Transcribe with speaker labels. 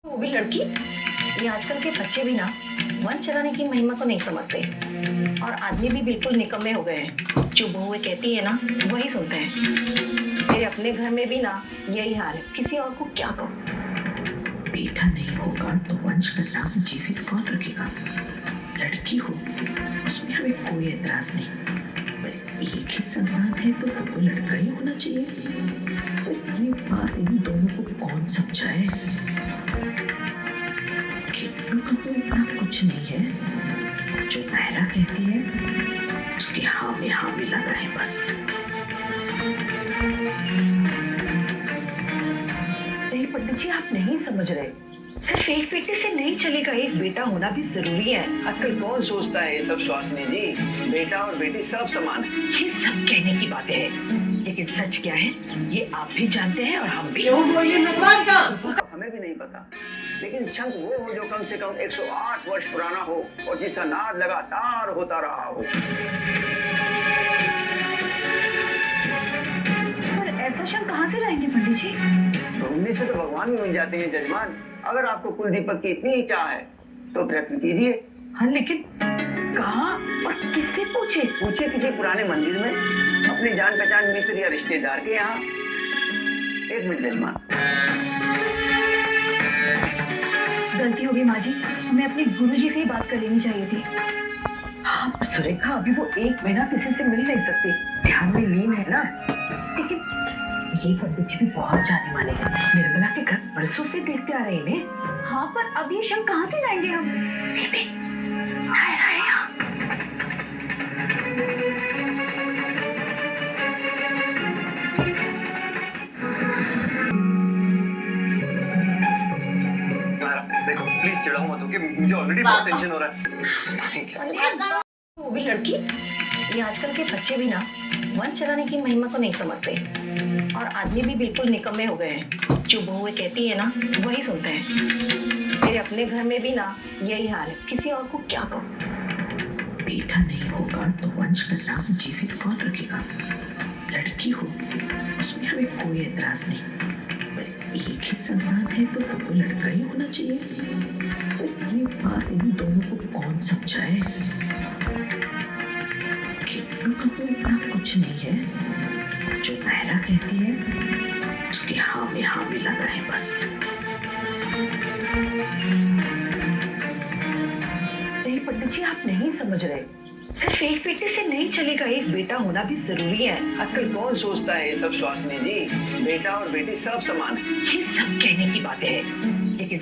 Speaker 1: वो भी लड़की। ये आजकल के बच्चे भी ना वन चलाने की महिमा को नहीं समझते और आदमी भी बिल्कुल निकम्मे हो गए हैं। जो बहुएं कहती है ना वही सुनते हैं। मेरे अपने घर में भी ना यही हाल है, किसी और को क्या कहूँ।
Speaker 2: बेटा नहीं होगा तो वंश का नाम जीवित कौन रखेगा? लड़की हो उसमें हमें कोई एतराज नहीं, बस एक ही सन्मान है तो वो लड़का ही होना चाहिए। तो ये बात इन दोनों को कौन समझाए? किट्टू का तो इतना कुछ नहीं है, जो नायरा कहती है उसके हाँ में हाँ मिलाना है बस।
Speaker 1: नहीं पंडित जी, आप नहीं समझ रहे। सिर्फ एक बेटे से नहीं चलेगा, एक बेटा होना भी जरूरी है।
Speaker 3: आजकल कौन सोचता है ये सब स्वासिनी जी? बेटा और बेटी सब समान है।
Speaker 1: ये सब कहने की बातें हैं, लेकिन सच क्या है ये आप भी जानते हैं और हम भी।
Speaker 3: हमें भी नहीं पता, लेकिन शंख वो हो जो कम से कम 108 वर्ष पुराना हो और जिसका नाद लगातार होता रहा हो।
Speaker 1: पर ऐसा शंख कहाँ से लाएंगे पंडित जी?
Speaker 3: ढूंढने से तो भगवान भी मिल जाते हैं जजमान। अगर आपको कुल दीपक की इतनी ही चाह है तो प्रयत्न कीजिए।
Speaker 1: हाँ, लेकिन कहाँ और किससे पूछे?
Speaker 3: पूछिए किसी पुराने मंदिर में, अपने जान पहचान मित्र या रिश्तेदार के यहाँ। एक मिनट जजमान।
Speaker 1: गलती हो गई माँ जी, हमें अपने गुरुजी से ही बात कर लेनी चाहिए थी। हाँ सुरेखा, अभी वो एक महीना किसी से मिल नहीं सकती, ध्यान में लीन है ना। लेकिन ये पंडित जी भी बहुत जाने वाले हैं, निर्मला के घर बरसों से देखते आ रहे हैं। हाँ, पर अब ये शंख कहाँ से लाएंगे हम?
Speaker 3: देखो प्लीज चिढ़ाओ मत, ओके? मुझे ऑलरेडी बहुत टेंशन हो रहा है।
Speaker 1: वो भी लड़की। ये आजकल के बच्चे भी ना वन चलाने की महिमा को नहीं समझते और आदमी भी बिल्कुल निकम्मे हो गए हैं। जो बहुएं कहती है ना वही सुनते हैं। मेरे अपने घर में भी ना यही हाल है, किसी और को क्या कहूँ।
Speaker 2: बेटा नहीं होगा तो वंश का नाम जीवित कौन रखेगा? लड़की हो उसमें हमें कोई एतराज नहीं, बस एक ही सन्मान है तो वो लड़का ही होना चाहिए। तो ये बात इन दोनों को कौन समझाए? किट्टू का तो इतना कुछ नहीं है, जो नायरा कहती है उसके हाँ में हाँ मिलाना है बस।
Speaker 1: नहीं पंडित जी, आप नहीं समझ रहे। सिर्फ एक बेटे से नहीं चलेगा, एक बेटा होना भी जरूरी है।
Speaker 3: आजकल कौन सोचता है ये सब स्वासिनी जी? बेटा और बेटी सब समान है।
Speaker 1: ये सब कहने की बातें हैं, लेकिन